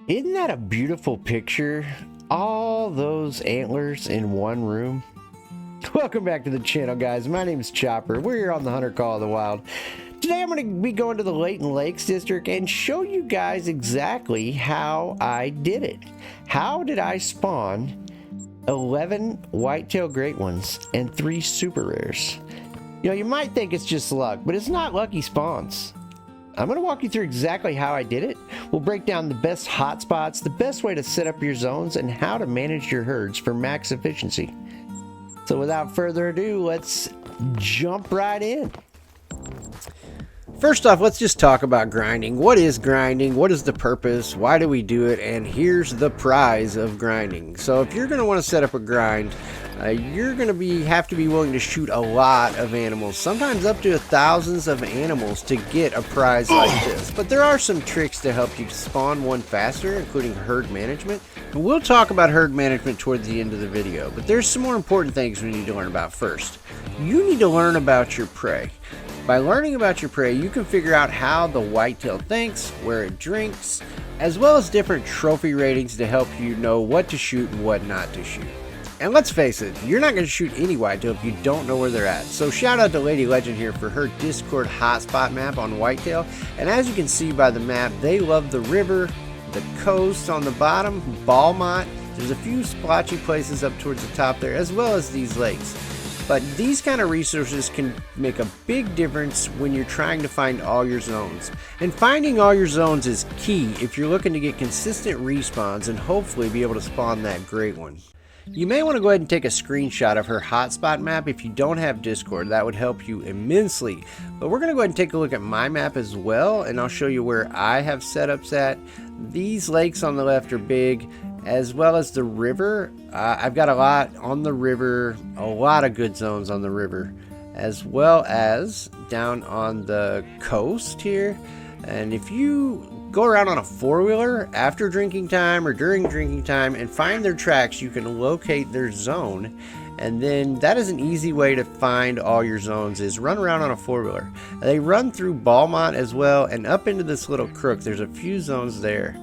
Isn't that a beautiful picture? All those antlers in one room. Welcome back to the channel, guys. My name is Chopper. We're here on the Hunter Call of the Wild. Today I'm going to be going to the Layton Lakes District and show you guys exactly how I did it. How did I spawn 11 whitetail great ones and 3 super rares? You know, you might think it's just luck, but it's not lucky spawns. I'm going to walk you through exactly how I did it. We'll break down the best hotspots, the best way to set up your zones, and how to manage your herds for max efficiency. So without further ado, let's jump right in. First off, let's just talk about grinding. What is grinding? What is the purpose? Why do we do it? And here's the prize of grinding. So if you're going to want to set up a grind, you're going to have to be willing to shoot a lot of animals, sometimes up to thousands of animals to get a prize like this. But there are some tricks to help you spawn one faster, including herd management. And we'll talk about herd management toward the end of the video, but there's some more important things we need to learn about first. You need to learn about your prey. By learning about your prey, you can figure out how the whitetail thinks, where it drinks, as well as different trophy ratings to help you know what to shoot and what not to shoot. And let's face it, you're not going to shoot any whitetail if you don't know where they're at. So shout out to Lady Legend here for her Discord hotspot map on whitetail. And as you can see by the map, they love the river, the coast on the bottom, Balmont. There's a few splotchy places up towards the top there, as well as these lakes. But these kind of resources can make a big difference when you're trying to find all your zones. And finding all your zones is key if you're looking to get consistent respawns and hopefully be able to spawn that great one. You may want to go ahead and take a screenshot of her hotspot map if you don't have Discord. That would help you immensely. But we're going to go ahead and take a look at my map as well, and I'll show you where I have setups at. These lakes on the left are big, as well as the river. I've got a lot on the river, a lot of good zones on the river, as well as down on the coast here. And if you go around on a four-wheeler after drinking time or during drinking time and find their tracks, you can locate their zone. And then that is an easy way to find all your zones, is run around on a four-wheeler. They run through Balmont as well and up into this little crook. There's a few zones there.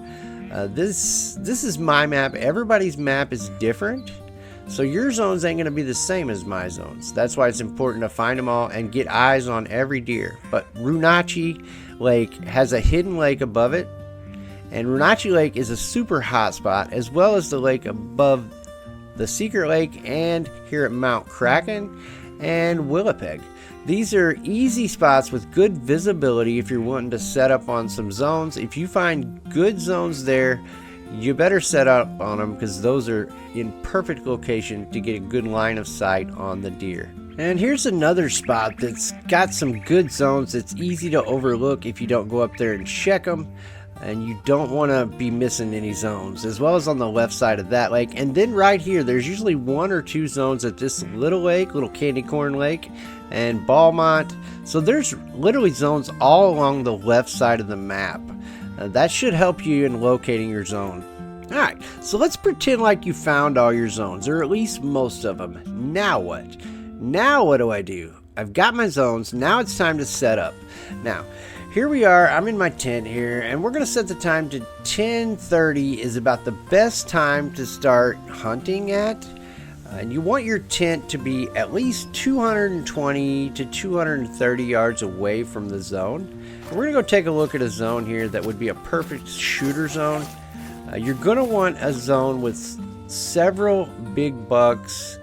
This is my map. Everybody's map is different, so your zones ain't going to be the same as my zones. That's why it's important to find them all and get eyes on every deer. But Runachi Lake has a hidden lake above it, and Runachi Lake is a super hot spot, as well as the lake above the Secret Lake and here at Mount Kraken and Willipeg. These are easy spots with good visibility if you're wanting to set up on some zones. If you find good zones there, you better set up on them, because those are in perfect location to get a good line of sight on the deer. And here's another spot that's got some good zones. It's easy to overlook if you don't go up there and check them, and you don't want to be missing any zones, as well as on the left side of that lake. And then right here, there's usually 1 or 2 zones at this little lake, little candy corn lake, and Balmont. So there's literally zones all along the left side of the map. That should help you in locating your zone. Alright, so let's pretend like you found all your zones, or at least most of them. Now what? Now what do? I've got my zones. Now it's time to set up. Now, here we are. I'm in my tent here, and we're going to set the time to 10:30 is about the best time to start hunting at. And you want your tent to be at least 220 to 230 yards away from the zone. And we're going to go take a look at a zone here that would be a perfect shooter zone. You're going to want a zone with several big bucks,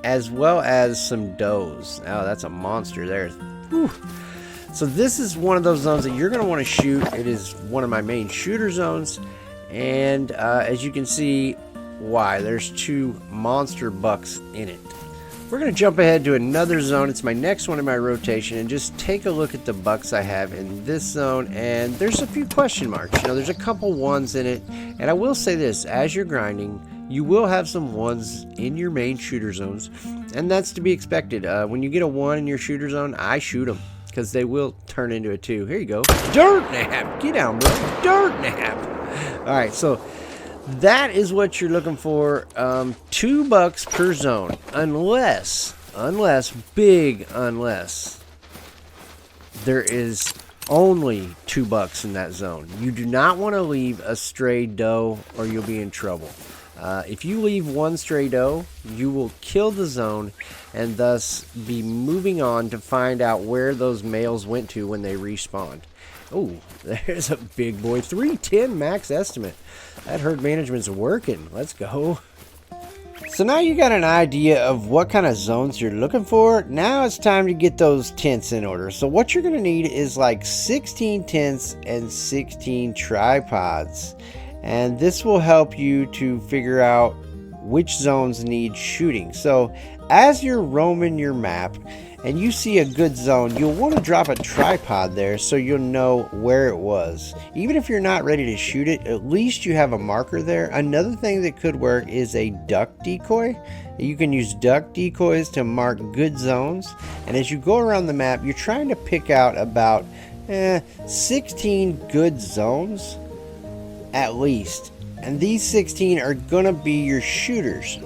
as well as some does. Oh, that's a monster there. Whew. So this is one of those zones that you're going to want to shoot. It is one of my main shooter zones. And as you can see, why there's 2 monster bucks in it. We're going to jump ahead to another zone. It's my next one in my rotation, and just take a look at the bucks I have in this zone. And there's a few question marks. You know, there's a couple 1s in it. And I will say this, as you're grinding, you will have some 1s in your main shooter zones, and that's to be expected. When you get a 1 in your shooter zone, I shoot them, because they will turn into a 2. Here you go. Dirt nap. Get down, bro. Dirt nap. All right, so that is what you're looking for. 2 bucks per zone, unless there is only 2 bucks in that zone. You do not want to leave a stray doe or you'll be in trouble. If you leave one stray doe, you will kill the zone and thus be moving on to find out where those males went to when they respawned. Oh, there's a big boy. 310 max estimate. That herd management's working. Let's go. So now you got an idea of what kind of zones you're looking for. Now it's time to get those tents in order. So what you're going to need is like 16 tents and 16 tripods. And this will help you to figure out which zones need shooting. So as you're roaming your map and you see a good zone, you'll want to drop a tripod there so you'll know where it was. Even if you're not ready to shoot it, at least you have a marker there. Another thing that could work is a duck decoy. You can use duck decoys to mark good zones. And as you go around the map, you're trying to pick out about 16 good zones at least. And these 16 are gonna be your shooters.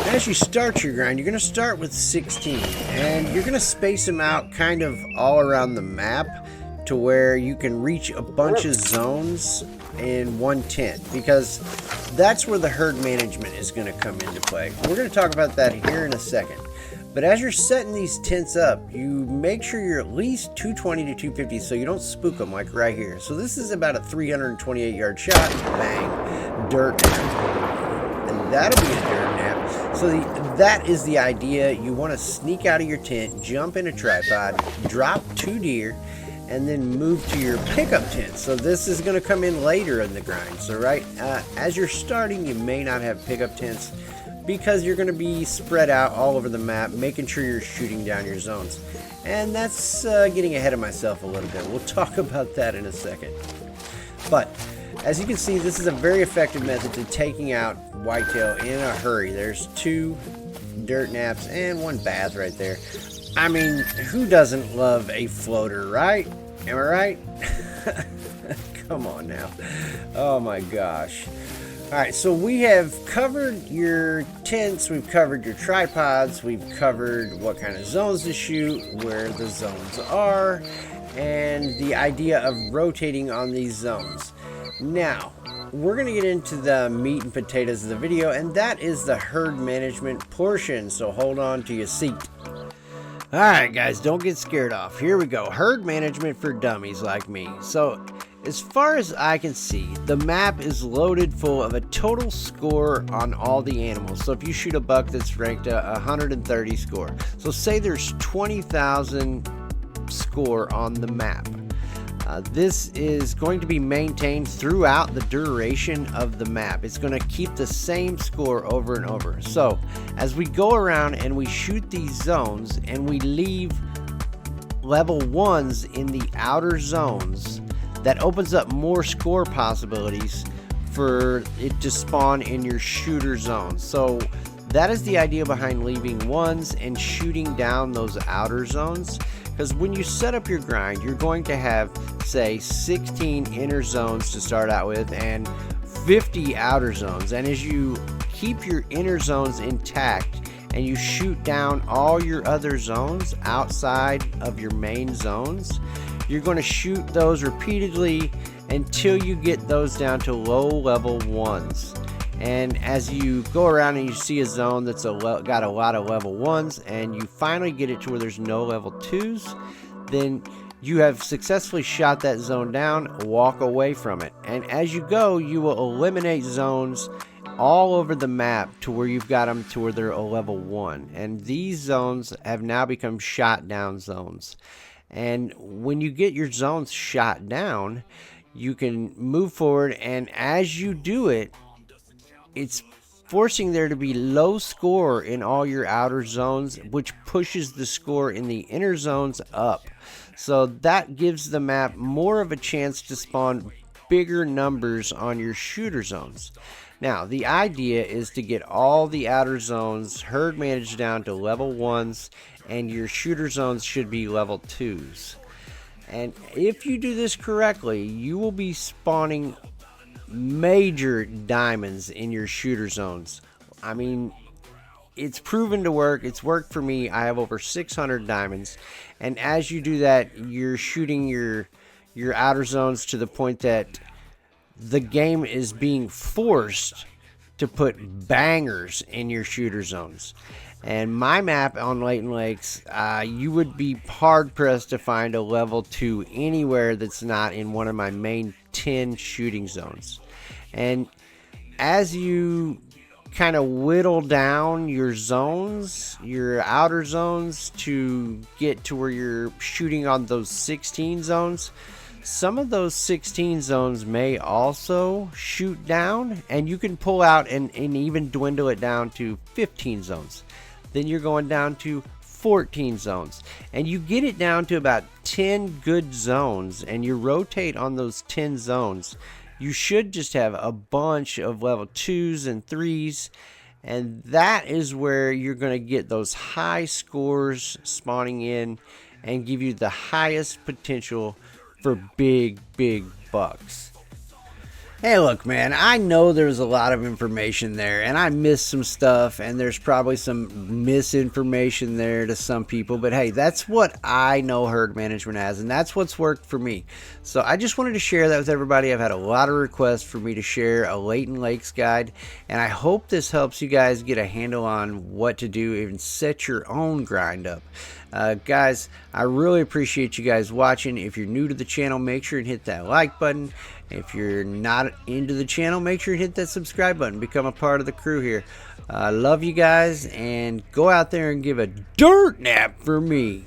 As you start your grind, you're going to start with 16 and you're going to space them out kind of all around the map to where you can reach a bunch of zones in one tent, because that's where the herd management is going to come into play. We're going to talk about that here in a second. But as you're setting these tents up, you make sure you're at least 220 to 250 so you don't spook them, like right here. So this is about a 328 yard shot. Bang. Dirt nap. And that'll be a dirt nap. So that is the idea. You want to sneak out of your tent, jump in a tripod, drop 2 deer, and then move to your pickup tent. So this is going to come in later in the grind. So as you're starting, you may not have pickup tents because you're going to be spread out all over the map, making sure you're shooting down your zones. And that's getting ahead of myself a little bit. We'll talk about that in a second. But as you can see, this is a very effective method to taking out whitetail in a hurry. There's 2 dirt naps and 1 bath right there. I mean, who doesn't love a floater, right? Am I right? Come on now. Oh my gosh. Alright, so we have covered your tents, we've covered your tripods, we've covered what kind of zones to shoot, where the zones are, and the idea of rotating on these zones. Now, we're going to get into the meat and potatoes of the video, and that is the herd management portion, so hold on to your seat. Alright guys, don't get scared off. Here we go. Herd management for dummies like me. So, as far as I can see, the map is loaded full of a total score on all the animals. So if you shoot a buck that's ranked a 130 score. So say there's 20,000 score on the map. This is going to be maintained throughout the duration of the map. It's going to keep the same score over and over. So as we go around and we shoot these zones and we leave level 1s in the outer zones, that opens up more score possibilities for it to spawn in your shooter zones. So that is the idea behind leaving 1s and shooting down those outer zones. Because when you set up your grind, you're going to have, say, 16 inner zones to start out with and 50 outer zones. And as you keep your inner zones intact and you shoot down all your other zones outside of your main zones, you're going to shoot those repeatedly until you get those down to low level 1s. And as you go around and you see a zone that's got a lot of level 1s and you finally get it to where there's no level 2s, then you have successfully shot that zone down, walk away from it. And as you go, you will eliminate zones all over the map to where you've got them to where they're a level 1. And these zones have now become shot down zones. And when you get your zones shot down, you can move forward, and as you do it, it's forcing there to be low score in all your outer zones, which pushes the score in the inner zones up. So that gives the map more of a chance to spawn bigger numbers on your shooter zones. Now, the idea is to get all the outer zones herd managed down to level 1s, and your shooter zones should be level 2s. And if you do this correctly, you will be spawning major diamonds in your shooter zones. I mean, it's proven to work. It's worked for me. I have over 600 diamonds, and as you do that, you're shooting your outer zones to the point that the game is being forced to put bangers in your shooter zones. And my map on Layton Lakes, you would be hard pressed to find a level 2 anywhere that's not in one of my main 10 shooting zones. And as you kind of whittle down your zones, your outer zones, to get to where you're shooting on those 16 zones, some of those 16 zones may also shoot down, and you can pull out and even dwindle it down to 15 zones. Then you're going down to 14 zones, and you get it down to about 10 good zones, and you rotate on those 10 zones. You should just have a bunch of level 2s and 3s, and that is where you're going to get those high scores spawning in and give you the highest potential for big bucks. Hey, look, man, I know there's a lot of information there, and I missed some stuff, and there's probably some misinformation there to some people, but hey, that's what I know herd management as, and that's what's worked for me. So I just wanted to share that with everybody. I've had a lot of requests for me to share a Layton Lakes guide, and I hope this helps you guys get a handle on what to do and set your own grind up. Guys, I really appreciate you guys watching. If you're new to the channel, make sure and hit that like button. If you're not into the channel, make sure and hit that subscribe button. Become a part of the crew here. I love you guys, and go out there and give a dirt nap for me.